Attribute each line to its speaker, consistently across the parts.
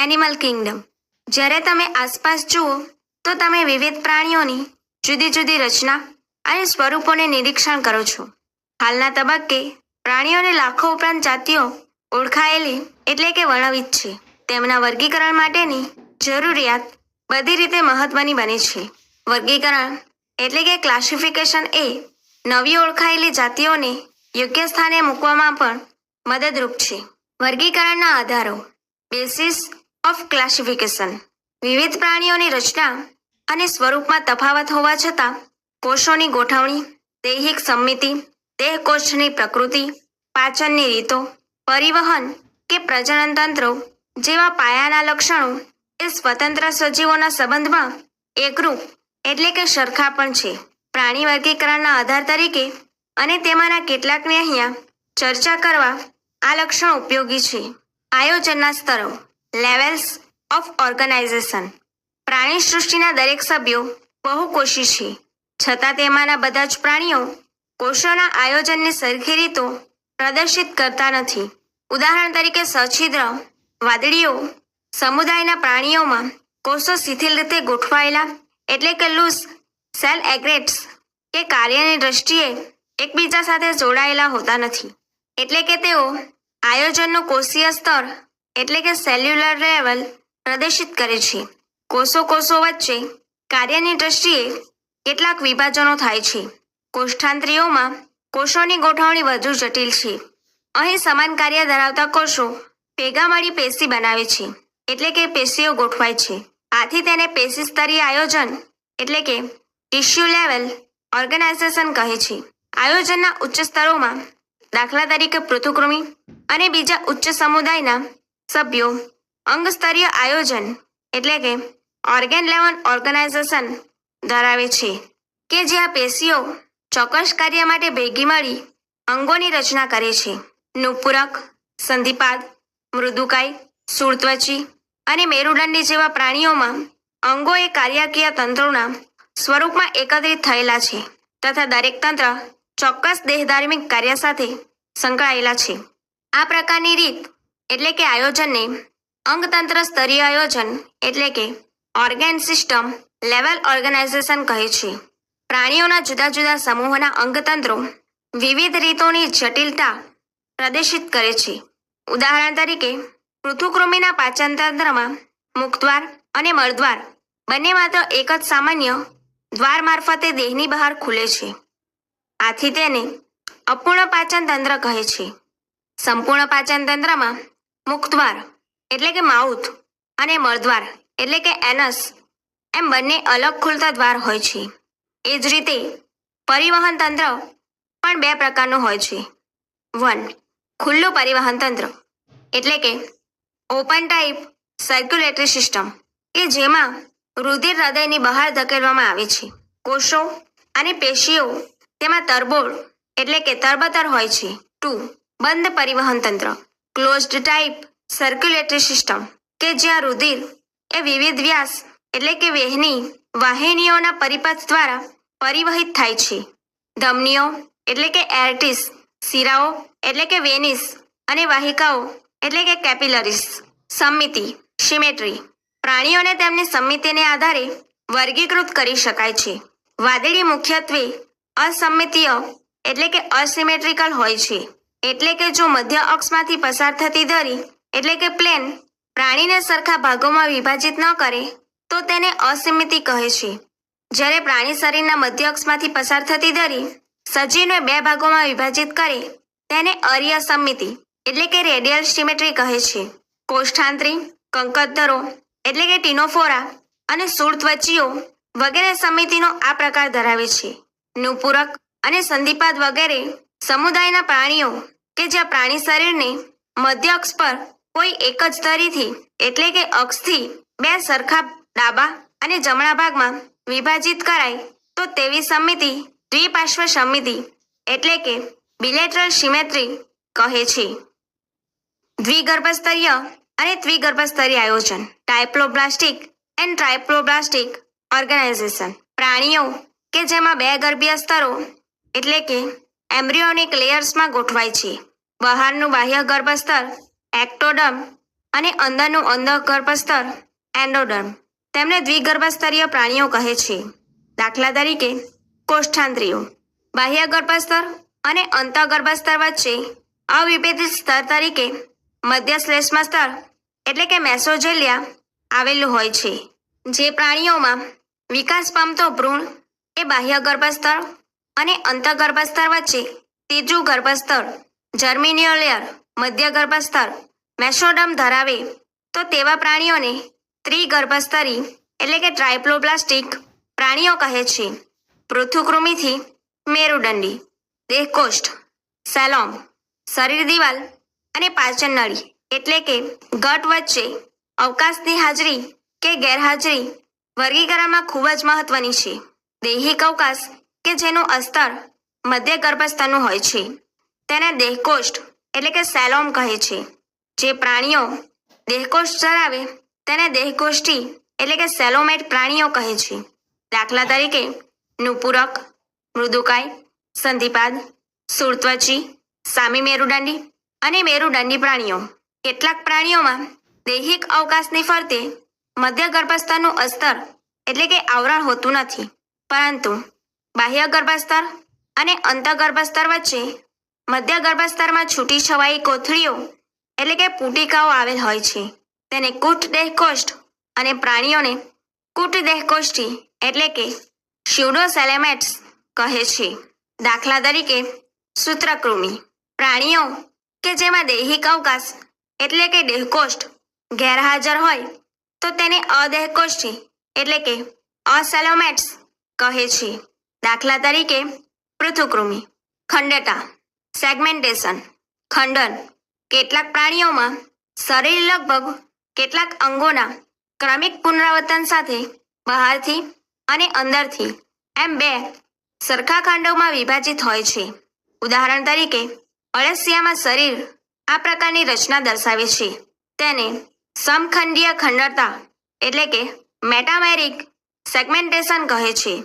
Speaker 1: Animal Kingdom. જ્યારે તમે આસપાસ જુઓ તો તમે વિવિધ પ્રાણીઓની જુદી જુદી રચના અને સ્વરૂપોને નિરીક્ષણ કરો છો. હાલના તબક્કે પ્રાણીઓને લાખો ઉપરાંત જાતિઓ ઓળખાયેલી એટલે કે વર્ણવિત છે. તેમના વર્ગીકરણ માટેની જરૂરિયાત બધી રીતે મહત્વની બને છે. વર્ગીકરણ એટલે કે ક્લાસિફિકેશન એ નવી ઓળખાયેલી જાતિઓને યોગ્ય સ્થાને મૂકવામાં પણ મદદરૂપ છે. વર્ગીકરણના આધારો. Basis of classification. વિવિધ પ્રાણીઓની રચના અને સ્વરૂપમાં તફાવત હોવા છતાં કોષોની ગોઠવણી, દૈહિક સમમિતિ, દેહકોષ્ઠની પ્રકૃતિ, પાચનની રીતો, પરિવહન કે પ્રજનન તંત્રો જેવા પાયાના લક્ષણો એ સ્વતંત્ર સજીવોના સંબંધમાં એકરૂપ એટલે કે સરખા પણ છે. પ્રાણી વર્ગીકરણના આધાર તરીકે અને તેમાંના કેટલાકને અહીંયા ચર્ચા કરવા આ લક્ષણો ઉપયોગી છે. આયોજનના સ્તરો. Levels of organisation. પ્રાણી સૃષ્ટિના દરેક સભ્યો બહુકોષી છે, છતાં તેમાંના બધા જ પ્રાણીઓ કોષોના આયોજનની સરખી રીતો પ્રદર્શિત કરતા નથી. ઉદાહરણ તરીકે સછિદ્ર વાદળીઓ સમુદાયના પ્રાણીઓમાં કોષો શિથિલ રીતે ગોઠવાયેલા એટલે કે લૂઝ સેલ એગ્રેટ્સ કે કાર્યની દ્રષ્ટિએ એકબીજા સાથે જોડાયેલા હોતા નથી. એટલે કે તેઓ આયોજનનું કોષીય સ્તર એટલે કે સેલ્યુલર લેવલ પ્રદર્શિત કરે છે. કોષો વચ્ચે કાર્યની દ્રષ્ટિએ કેટલાક વિભાજનો થાય છે. કોષ્ઠાંત્રીઓમાં કોષોની ગોઠવણી વધુ જટિલ છે. અહીં સમાન કાર્ય ધરાવતા કોષો ભેગા મળી પેશી બનાવે છે એટલે કે પેશીઓ ગોઠવાય છે. આથી તેને પેશી સ્તરીય આયોજન એટલે કે ટિશ્યુ લેવલ ઓર્ગેનાઇઝેશન કહે છે. આયોજનના ઉચ્ચ સ્તરોમાં દાખલા તરીકે પૃથુકૃમિ અને બીજા ઉચ્ચ સમુદાયના સભ્યો અંગ સ્તરીય આયોજન એટલે કે ઓર્ગેન લેવલ ઓર્ગેનાઇઝેશન ધરાવે છે કે જ્યાં પેશીઓ ચોક્કસ કાર્ય માટે ભેગી મળી અંગોની રચના કરે છે. નુપુરક, સંધિપાદ, મૃદુકાય, શૂળત્વચી અને મેરુદંડી જેવા પ્રાણીઓમાં અંગો એ કાર્યકીય તંત્રોના સ્વરૂપમાં એકત્રિત થયેલા છે તથા દરેક તંત્ર ચોક્કસ દેહધાર્મિક કાર્ય સાથે સંકળાયેલા છે. આ પ્રકારની રીત એટલે કે આયોજનને અંગતંત્ર સ્તરીય આયોજન એટલે કે ઓર્ગેન સિસ્ટમ લેવલ ઓર્ગેનાઇઝેશન કહે છે. પ્રાણીઓના જુદા જુદા સમૂહોના અંગતંત્રો વિવિધ રીતોની જટિલતા પ્રદર્શિત કરે છે. ઉદાહરણ તરીકે પૃથુકૃમિના પાચનતંત્રમાં મુખદ્વાર અને મળદ્વાર બંને માત્ર એક જ સામાન્ય દ્વાર મારફતે દેહની બહાર ખુલે છે. આથી તેને અપૂર્ણ પાચન તંત્ર કહે છે. સંપૂર્ણ પાચન તંત્રમાં મુખદ્વાર એટલે કે માઉથ અને મળદ્વાર એટલે કે એનસ એમ બંને અલગ ખુલતા દ્વાર હોય છે. એ જ રીતે પરિવહન તંત્ર પણ બે પ્રકારનું હોય છે. 1. ખુલ્લું પરિવહન તંત્ર એટલે કે ઓપન ટાઈપ સર્ક્યુલેટરી સિસ્ટમ કે જેમાં રુધિર હૃદયની બહાર ધકેલવામાં આવે છે. કોષો અને પેશીઓ તેમાં તરબોળ એટલે કે તરબતર હોય છે. 2. બંધ પરિવહન તંત્ર ક્લોઝડ ટાઈપ સર્ક્યુલેટરી સિસ્ટમ કે જ્યાં રુધિર એ વિવિધ વ્યાસ એટલે કે વાહિનીઓના પરિપથ દ્વારા પરિવહિત થાય છે. ધમનીઓ એટલે કે એર્ટિસ, શિરાઓ એટલે કે વેનિસ અને વાહિકાઓ એટલે કે કેપિલરીઝ. સમમિતિ સિમેટ્રી. પ્રાણીઓને તેમની સમમિતિને આધારે વર્ગીકૃત કરી શકાય છે. વાદળી મુખ્યત્વે અસમમિતીય એટલે કે અસિમેટ્રિકલ હોય છે. એટલે કે જો મધ્ય અક્ષમાંથી પસાર થતી ધરી એટલે કે પ્લેન પ્રાણીને સરખા ભાગોમાં વિભાજિત ન કરે તો તેને અસિમિતિ કહે છે. જ્યારે પ્રાણી શરીરના મધ્ય અક્ષમાંથી પસાર થતી ધરી સજીવને બે ભાગોમાં વિભાજિત કરે તેને અરિયસમિતિ એટલે કે રેડિયલ સિમેટ્રી કહે છે. કોષ્ઠાંત્રી, કંકતધરો એટલે કે ટીનોફોરા અને શૂળત્વચીઓ વગેરે સમિતિનો આ પ્રકાર ધરાવે છે. નુપુરક અને સંધિપાદ વગેરે સમુદાયના પ્રાણીઓ કે જ્યાં પ્રાણી શરીરને મધ્ય અક્ષ પર કોઈ એક જ ધરીથી એટલે કે અક્ષથી બે સરખા ડાબા અને જમણા ભાગમાં વિભાજિત કરાય તો તેવી સમિતિ દ્વિપાર્શ્વ સમિતિ એટલે કે બિલેટરલ સિમેટ્રી કહે છે. દ્વિગર્ભસ્તરીય અને ત્રિગર્ભસ્તરીય આયોજન ડાયપ્લોબ્લાસ્ટિક એન્ડ ટ્રાયપ્લોબ્લાસ્ટિક ઓર્ગેનાઇઝેશન. પ્રાણીઓ કે જેમાં બે ગર્ભીય સ્તરો એટલે કે એમ્બ્રિયોનિક લેયર્સમાં ગોઠવાય છે. બહારનું બાહ્ય ગર્ભસ્તર એક્ટોડર્મ અને અંદરનું અંધગર્ભસ્તર એન્ડોડર્મ. તેમને દ્વિગર્ભસ્તરીય પ્રાણીઓ કહે છે. દાખલા તરીકે કોષ્ઠાંત્રીઓ. બાહ્ય ગર્ભસ્તર અને અંતઃગર્ભસ્તર વચ્ચે અવિભેદિત સ્તર તરીકે મધ્ય શ્લેષ્મ સ્તર એટલે કે મેસોજેલિયા આવેલું હોય છે. જે પ્રાણીઓમાં વિકાસ પામતો ભ્રૂણ એ બાહ્ય ગર્ભસ્તર અને અંતઃગર્ભસ્તર વચ્ચે ત્રીજું ગર્ભસ્તર જર્મિનિયોલેયર મધ્ય ગર્ભસ્તર મેસોડર્મ ધરાવે તો તેવા પ્રાણીઓને ત્રિગર્ભસ્તરી એટલે કે ટ્રાયપ્લોબ્લાસ્ટિક પ્રાણીઓ કહે છે. પૃથુકૃમિથી મેરુદંડી. દેહકોષ્ઠ સેલોમ. શરીર દિવાલ અને પાચન નળી એટલે કે ગટ વચ્ચે અવકાશની હાજરી કે ગેરહાજરી વર્ગીકરણમાં ખૂબ જ મહત્વની છે. દૈહિક અવકાશ કે જેનું અસ્તર મધ્ય ગર્ભસ્તરનું હોય છે તેને દેહકોષ્ઠ એટલે કે સેલોમ કહે છે. જે પ્રાણીઓ દેહકોષ્ઠ ધરાવે તેને દેહકોષ્ઠી એટલે કે સેલોમેટ પ્રાણીઓ કહે છે. દાખલા તરીકે નુપુરક, મૃદુકાય, સંધિપાદ, શૂળત્વચી, સામી મેરુદંડી અને મેરુદંડી પ્રાણીઓ. કેટલાક પ્રાણીઓમાં દૈહિક અવકાશની ફરતે મધ્ય ગર્ભસ્તરનું અસ્તર એટલે કે આવરણ હોતું નથી, પરંતુ બાહ્ય ગર્ભસ્તર અને અંતઃગર્ભસ્તર વચ્ચે મધ્ય ગર્ભસ્તરમાં છૂટી છવાઈ કોથળીઓ એટલે કે પુટિકાઓ આવેલ હોય છે. તેને કૂટ દેહકોષ્ઠ અને પ્રાણીઓને કૂટ દેહકોષ્ઠી એટલે કે સ્યુડોસેલેમેટ્સ કહે છે. દાખલા તરીકે સૂત્રકૃમિ. પ્રાણીઓ કે જેમાં દૈહિક અવકાશ એટલે કે દેહકોષ્ઠ ગેરહાજર હોય તો તેને અદેહકોષ્ઠી એટલે કે અસેલોમેટ્સ કહે છે. દાખલા તરીકે પૃથુકૃમિ. ખંડતા સેગમેન્ટેશન ખંડન. કેટલાક પ્રાણીઓમાં શરીર લગભગ કેટલાક અંગોના ક્રમિક પુનરાવર્તન સાથે બહારથી અને અંદરથી એમ બે સરખા ખંડોમાં વિભાજિત હોય છે. ઉદાહરણ તરીકે અળસિયામાં શરીર આ પ્રકારની રચના દર્શાવે છે. તેને સમખંડીય ખંડતા એટલે કે મેટામેરિક સેગમેન્ટેશન કહે છે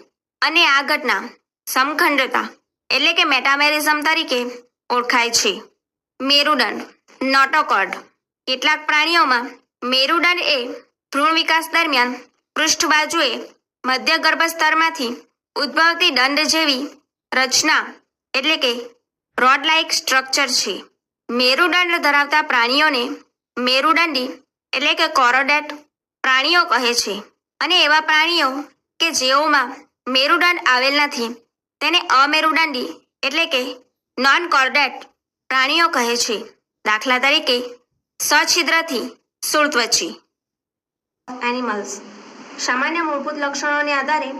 Speaker 1: અને આ ઘટના સમખંડતા એટલે કે મેટામેરિઝમ તરીકે ઓળખાય છે. મેરુદંડ નોટોકોર્ડ. કેટલાક પ્રાણીઓમાં મેરુદંડ એ ભ્રૂણ વિકાસ દરમિયાન પૃષ્ઠ બાજુએ મધ્ય ગર્ભસ્તરમાંથી ઉદ્ભવતી દંડ જેવી રચના એટલે કે રોડ લાઇક સ્ટ્રક્ચર છે. મેરુદંડ ધરાવતા પ્રાણીઓને મેરુદંડી એટલે કે કોરોડેટ પ્રાણીઓ કહે છે અને એવા પ્રાણીઓ કે જેઓમાં મેરુદંડ આવેલ નથી તેને અમેરુદંડી એટલે કે નોન કોર્ડેટ પ્રાણીઓ કહે છે. દાખલા તરીકે સછિદ્રથી શૂળત્વચી. એનિમલ્સ. સામાન્ય મૂળભૂત લક્ષણોને આધારે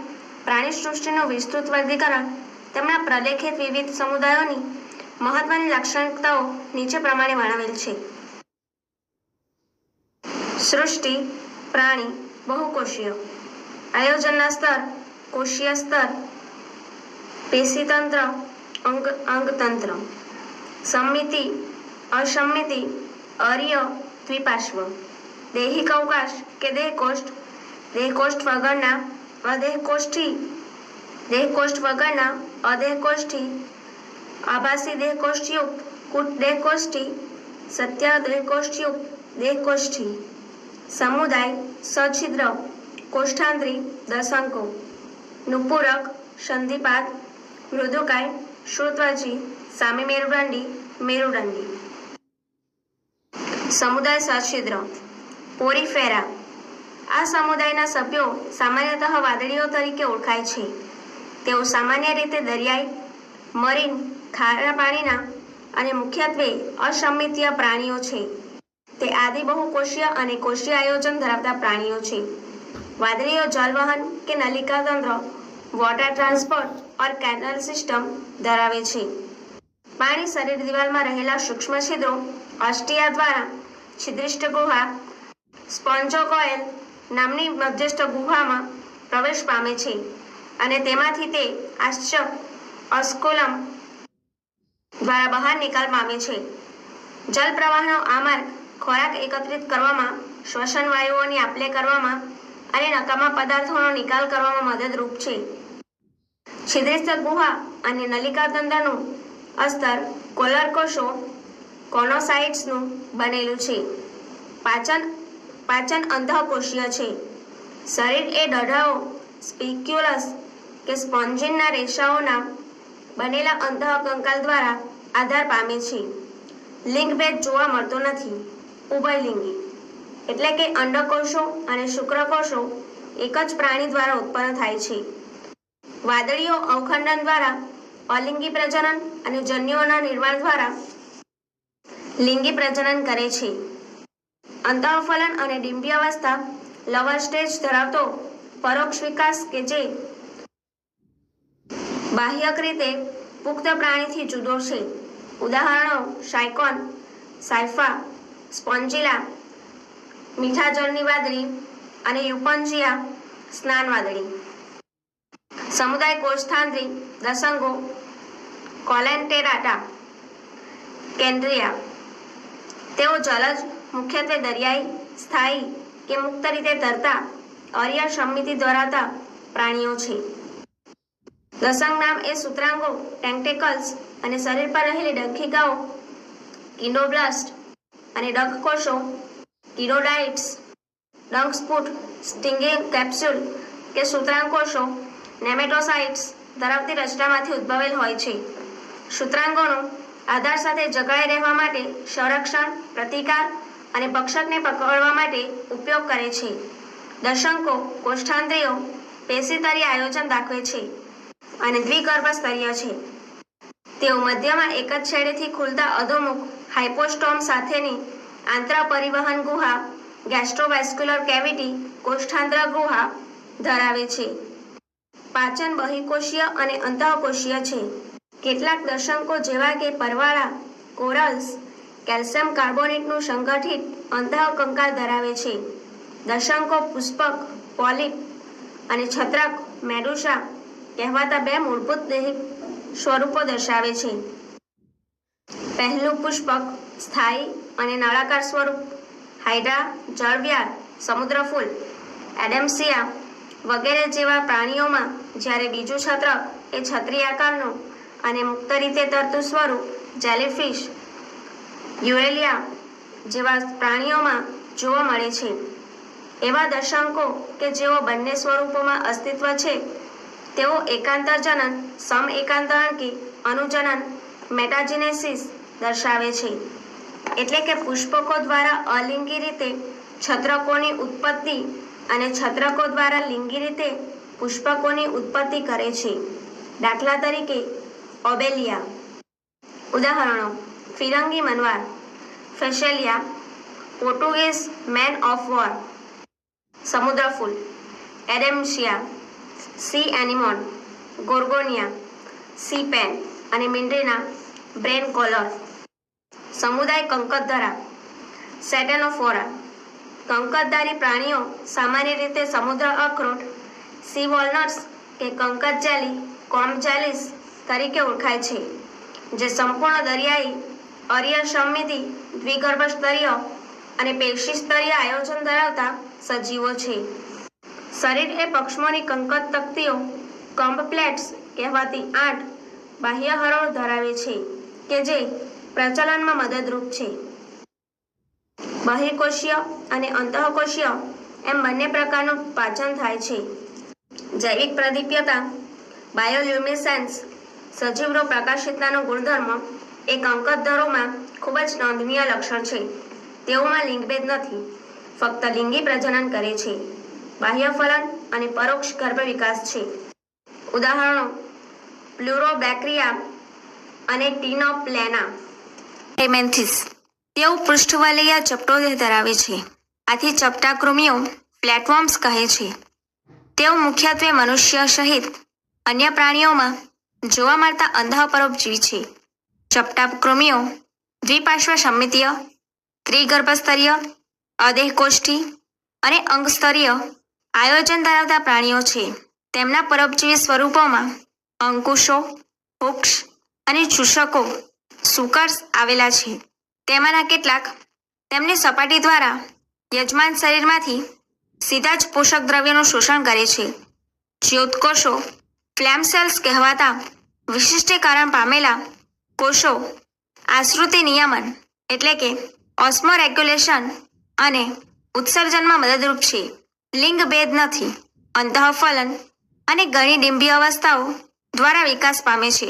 Speaker 1: પ્રાણી સૃષ્ટિનું વિસ્તૃત વર્ગીકરણ તેમના પ્રલેખિત વિવિધ સમુદાયોની મહત્વની લાક્ષણિકતાઓ નીચે પ્રમાણે વર્ણવેલ છે. સૃષ્ટિ પ્રાણી બહુકોષીય. આયોજનના સ્તર કોષીય સ્તર, પેશીતંત્ર, અંગતંત્ર. સંમિતિ અસંમિતિ, અર્ય, દ્વિપાર્શ્વ. દૈહિક અવકાશ કે દેહકોષ્ઠ, દેહકોષ્ઠ વગરના અદેહકોષ્ઠી, દેહકોષ્ઠ વગરના અદેહકોષ્ઠી, આભાસી દેહકોષ્ઠયુક્ત કૂટ દેહકોષ્ઠી, સત્ય દેહકોષ્ઠયુક્ત દેહકોષ્ઠી. સમુદાય સછિદ્ર, કોષ્ઠાંત્રી, દશંકો. નુપુરક, સંધિપાદ, મૃદુકાય, શ્રુત્વચી, સામી મેરુદંડી, મેરુદંડી. સમુદાય સછિદ્ર પોરીફેરા. આ સમુદાયના સભ્યો સામાન્યતઃ વાદળીઓ તરીકે ઓળખાય છે. તેઓ સામાન્ય રીતે દરિયાઈ, મરીન, ખારા પાણીના અને મુખ્યત્વે અસંમિતીય પ્રાણીઓ છે. તે આદિ બહુકોષીય અને કોષીય આયોજન ધરાવતા પ્રાણીઓ છે. વાદળીઓ જલવહન કે નલિકા તંત્ર, વોટર ટ્રાન્સપોર્ટ ઓર કેનલ સિસ્ટમ ધરાવે છે. પાણી શરીર દિવાલમાં રહેલા સૂક્ષ્મ છિદ્રો અસ્ટિયા દ્વારા છિદ્રિષ્ટ ગુહા સ્પોન્જોકોએલ નામની મધ્યસ્થ ગુહામાં પ્રવેશ પામે છે અને તેમાંથી તે ઓસ્કુલમ દ્વારા બહાર નિકાલ પામે છે. જલ પ્રવાહનો આ માર્ગ ખોરાક એકત્રિત કરવામાં, શ્વસન વાયુઓની આપલે કરવામાં અને નકામા પદાર્થોનો નિકાલ કરવામાં મદદરૂપ છે. છિદ્રિષ્ટ ગુહા અને નલિકા તંત્રનું અસ્તર કોલર કોષો કોનોસાઇટ્સનું બનેલું છે. પાચન અંતઃકોશીય છે. શરીર એ દઢાઓ સ્પિક્યુલસ કે સ્પોન્જિનના રેસાઓના બનેલા અંતઃકંકાલ દ્વારા આધાર પામે છે. લિંગભેદ જોવા મળતો નથી. ઉભયલિંગી એટલે કે અંડકોષો અને શુક્રકોષો એક જ પ્રાણી દ્વારા ઉત્પન્ન થાય છે. વાદળીઓ અવખંડન દ્વારા અલિંગી પ્રજનન અને જન્યુઓના નિર્માણ દ્વારા લિંગી પ્રજનન કરે છે. અંતઃફલન અને ડિંભ્યાવસ્થા લવર સ્ટેજ ધરાવતો પરોક્ષ વિકાસ કે જે બાહ્યક રીતે પુખ્ત પ્રાણીથી જુદો છે. ઉદાહરણો સાયકોન, સાયફા, સ્પોન્જિલા મીઠા જળની વાદળી અને યુપન્જિયા સ્નાન વાદળી. સમુદાય કોષથાંત્રી દસંગો કોલેન્ટેરાટા કેન્દ્રિયા. તેઓ જલજ, મુખ્યત્વે દરિયાઈ, સ્થાયી કે મુક્ત રીતે તરતા અર્ય સમમિતિ ધરાવતા પ્રાણીઓ છે. દસંગ નામ એ સૂત્રાંગો ટેન્ટેકલ્સ અને શરીર પર રહેલી ડંખિકાઓ કિન્ડોબ્લાસ્ટ અને ડંખ કોષો કિડોડાઇટ્સ, ડંખસ્ફુટ, સ્ટિંગિંગ કેપ્સ્યુલ કે સૂત્રાંગ કોષો નેમેટોસાઇટ્સ ધરાવતી રચનામાંથી ઉદ્ભવેલ હોય છે. સૂત્રાંગોનો આધાર સાથે જકળાઈ રહેવા માટે સંરક્ષણ, પ્રતિકાર અને ભક્ષકને પકડવા માટે ઉપયોગ કરે છે. દશંકો કોષ્ઠાંત્રીઓ પેશીસ્તરીય આયોજન દાખવે છે અને દ્વિગર્ભસ્તરીય છે. તેઓ મધ્યમાં એક જ છેડેથી ખુલતા અધોમુખ હાઇપોસ્ટોમ સાથેની આંતરપરિવહન ગુહા ગેસ્ટ્રોવેસ્ક્યુલર કેવિટી કોષ્ઠાંત્ર ગુહા ધરાવે છે. પાચન બહિકોષીય અને અંતઃકોષીય છે. કેટલાક દશંકો જેવા કે પરવાળા કોરલ્સ કેલ્શિયમ કાર્બોનેટનું સંગઠિત અંતઃકંકાલ ધરાવે છે. દશંકો પુષ્પક, પોલિપ અને છત્રક મેડુસા કહેવાતા બે મૂળભૂત દૈહિક સ્વરૂપો દર્શાવે છે. પહેલું પુષ્પક સ્થાયી અને નળાકાર સ્વરૂપ હાઇડ્રા, જળવ્યાર, સમુદ્રફૂલ, એડેમ્સિયા વગેરે જેવા પ્રાણીઓમાં, જ્યારે બીજું છત્રક એ છત્રી આકારનું અને મુક્ત રીતે તરતું સ્વરૂપ જેલીફિશ, યુરેલિયા જેવા પ્રાણીઓમાં જોવા મળે છે. એવા દશંકો કે જેઓ બંને સ્વરૂપોમાં અસ્તિત્વ છે તેઓ એકાંતરજનન, સમ-એકાંતરણ કે અનુજનન મેટાજિનેસિસ દર્શાવે છે. એટલે કે પુષ્પકો દ્વારા અલિંગી રીતે છત્રકોની ઉત્પત્તિ અને છત્રકો દ્વારા લિંગી રીતે પુષ્પકોની ઉત્પત્તિ કરે છે. દાખલા તરીકે ઓબેલિયા. ઉદાહરણો ફિરંગી મનવાર, Physalia, Portuguese man of war, સમુદ્રફૂલ, Adamsia, sea anemone, Gorgonia, sea pen અને મિન્ડ્રીના બ્રેન કોલર. સમુદાય કંકતધરા સેટેનોફોરા. કંકતધારી પ્રાણીઓ સામાન્ય રીતે સમુદ્ર અખરોટ સી વોલનટ્સ કે કંકત જેલી કોમ્બ જેલીસ તરીકે ઓળખાય છે, જે સંપૂર્ણ દરિયાઈ અર્ય સમમિતિ દ્વિગર્ભસ્તરીય અને પેશીસ્તરીય આયોજન ધરાવતા સજીવો છે. શરીર એ પક્ષમોની કંકત તકતીઓ કમ્બ પ્લેટ્સ કહેવાતી 8 બાહ્ય હરોળ ધરાવે છે કે જે પ્રચલનમાં મદદરૂપ છે. બહિર્કોષીય અને અંતઃકોષીય એમ બંને પ્રકારનું પાચન થાય છે. જૈવિક પ્રદીપ્યતા બાયોલ્યુમિસેન્સ સજીવનો પ્રકાશિતતાનો ગુણધર્મ એ કંકતધરોમાં ખૂબ જ નોંધનીય લક્ષણ છે. તેઓમાં લિંગભેદ નથી, ફક્ત લિંગી પ્રજનન કરે છે. બાહ્ય ફલન અને પરોક્ષ ગર્ભ વિકાસ છે. ઉદાહરણો પ્લુરોબેક્રિયા અને ટીનોપ્લેના. હેમેન્થિસ. તેઓ પૃષ્ઠવલય ચપટો દેહ ધરાવે છે. આથી ચપટા કૃમિઓ ફ્લેટવોર્મ્સ કહે છે. તેઓ મુખ્યત્વે મનુષ્ય સહિત અન્ય પ્રાણીઓમાં જોવા મળતા અંધઃપરોપજીવી છે. ચપટા કૃમિઓ દ્વિપાર્શ્વ સમમિતીય, ત્રિગર્ભસ્તરીય, અદેહકોષ્ઠી અને અંગસ્તરીય આયોજન ધરાવતા પ્રાણીઓ છે. તેમના પરોપજીવી સ્વરૂપોમાં અંકુશો, હુક્સ અને ચૂષકો સુકર્સ આવેલા છે. તેમાંના કેટલાક તેમની સપાટી દ્વારા યજમાન શરીરમાંથી સીધા જ પોષક દ્રવ્યોનું શોષણ કરે છે. જ્યોતકોષો ફ્લેમ સેલ્સ કહેવાતા વિશિષ્ટીકરણ પામેલા કોષો આશ્રુતિ નિયમન એટલે કે ઓસ્મોરેગ્યુલેશન અને ઉત્સર્જનમાં મદદરૂપ છે. લિંગ ભેદ નથી. અંતઃફલન અને ઘણી ડિંભી અવસ્થાઓ દ્વારા વિકાસ પામે છે.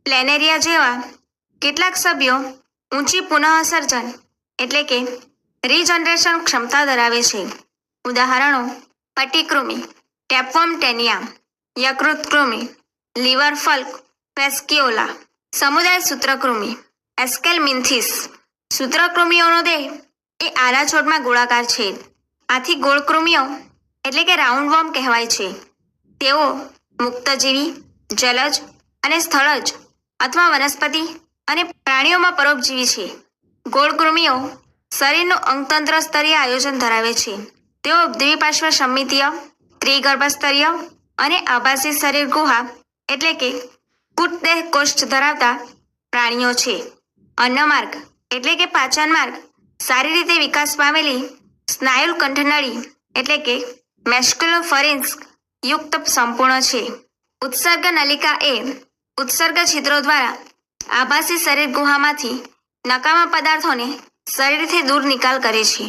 Speaker 1: પ્લેનેરિયા જેવા કેટલાક સભ્યો ઊંચી પુનઃસર્જન એટલે કે રીજનરેશન ક્ષમતા ધરાવે છે. ઉદાહરણો: પટીકૃમિ, ટેપવર્મ ટેનિયા, યકૃત કૃમિ, લીવર ફલ્ક ફેસ્કિયોલા, સમુદાય સૂત્રકૃમિ, એસ્કેલમિન્થિસ. સૂત્રકૃમિઓનો દેહ એ આલા છોડમાં ગોળાકાર છે. આથી ગોળ કૃમિઓ એટલે કે રાઉન્ડવોર્મ કહેવાય છે. તેઓ મુક્તજીવી, જલજ અને સ્થળજ અથવા વનસ્પતિ અને પ્રાણીઓમાં પરોપજીવી છે. ગોળ કૃમિઓ શરીરનું અંગતંત્ર સ્તરીય આયોજન ધરાવે છે. તેઓ દ્વિપાર્શ્વ સમમિતીય, ત્રિગર્ભસ્તરીય અને આભાસી શરીર ગુહા એટલે કે કૂટદેહ કોષ્ઠ ધરાવતા પ્રાણીઓ છે. અન્નમાર્ગ એટલે કે પાચન માર્ગ સારી રીતે વિકાસ પામેલી સ્નાયુ કંઠનળી એટલે કે મેસ્ક્યુલોફરિન્ક્સ યુક્ત સંપૂર્ણ છે. ઉત્સર્ગ નલિકા એ ઉત્સર્ગ છિદ્રો દ્વારા આભાસી શરીર ગુહામાંથી નકામા પદાર્થોને શરીરથી દૂર નિકાલ કરે છે.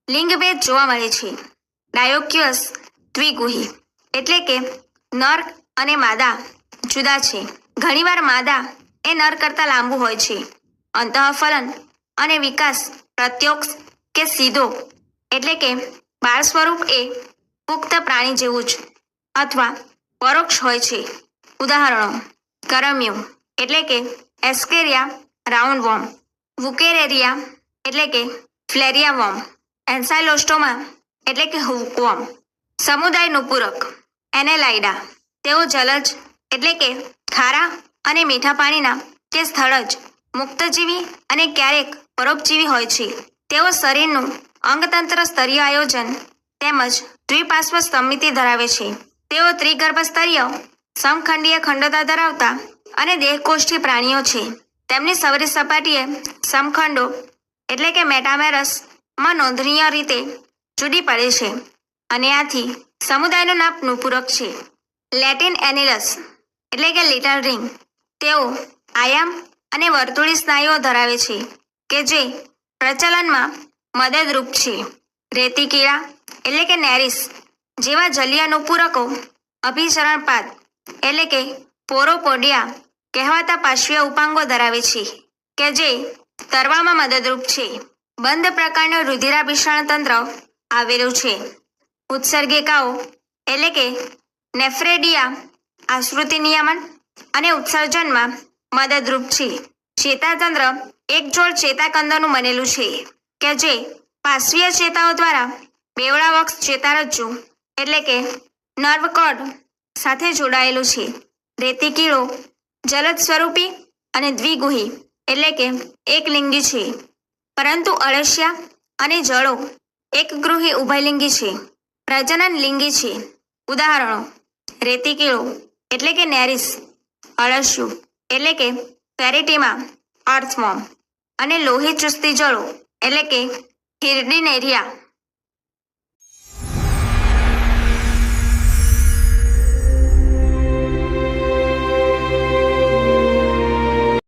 Speaker 1: લિંગભેદ જોવા મળે છે. ડાયોક્યુઅસ દ્વિગુહી એટલે કે નર અને માદા જુદા છે. ઘણીવાર માદા એ નર કરતાં લાંબુ હોય છે. અંતઃફલન અને વિકાસ પ્રત્યોક્ષ કે સીધો એટલે કે બાળ સ્વરૂપ એ પુખ્ત પ્રાણી જેવું જ અથવા પરોક્ષ હોય છે. ઉદાહરણો: કરમ્યુ એટલે કે એસ્કેરિયા રાઉન્ડવોર્મ, વુકેરેરિયા એટલે કે ફ્લેરિયા વોર્મ, એન્સાઇલોસ્ટોમા એટલે કે હૂકવોર્મ. સમુદાયનું પૂરક એનેલાઇડા. તેઓ જલજ એટલે કે ખારા અને મીઠા પાણીના કે સ્થળજ, મુક્તજીવી અને ક્યારેક પરોપજીવી હોય છે. તેઓ શરીરનું અંગતંત્ર સ્તરીય આયોજન તેમજ દ્વિપાર્શ્વ સમમિતિ ધરાવે છે. તેઓ ત્રિગર્ભસ્તરીય સમખંડીય ખંડતા ધરાવતા અને દેહકોષ્ઠી પ્રાણીઓ છે. તેમની સવરી સપાટીએ સમખંડો એટલે કે મેટામેરસ માં નોંધનીય રીતે જુદી પડે છે અને આથી સમુદાયનું નામ નુપૂરક છે. લેટિન એનિલસ એટલે કે લિટલ રિંગ. તેઓ આયામ અને વર્તુળી સ્નાયુઓ ધરાવે છે કે જે પ્રચલનમાં મદદરૂપ છે. રેતી કીડા એટલે કે નેરિસ જેવા જલીય નુપૂરકો અભિસરણપાત એટલે કે પોરોપોડિયા કહેવાતા પાર્શ્વીય ઉપાંગો ધરાવે છે કે જે તરવામાં મદદરૂપ છે. બંધ પ્રકારનું રુધિરાભિસરણ તંત્ર આવેલું છે. ઉત્સર્ગિકાઓ એટલે કે નેફ્રેડિયા આશ્રુતિ નિયમન અને ઉત્સર્જનમાં મદદરૂપ છે. ચેતાતંત્ર એક જોડ ચેતાકંદોનું બનેલું છે કે જે પાર્શ્વીય ચેતાઓ દ્વારા બેવડાવક્ષ ચેતારજ્જુ એટલે કે નર્વ કોર્ડ સાથે જોડાયેલું છે. રેતી કીડો જલદ સ્વરૂપી અને દ્વિગુહી એટલે કે એકલિંગી છે, પરંતુ અળસિયા અને જળો એકગૃહી ઉભયલિંગી છે. પ્રજનન લિંગી છે. ઉદાહરણો: રેતી કીડો એટલે કે નેરિસ, અળસિયું એટલે કે પેરિટીમા અર્થવોર્મ અને લોહી ચૂસતી જળો એટલે કે હિરડિનેરિયા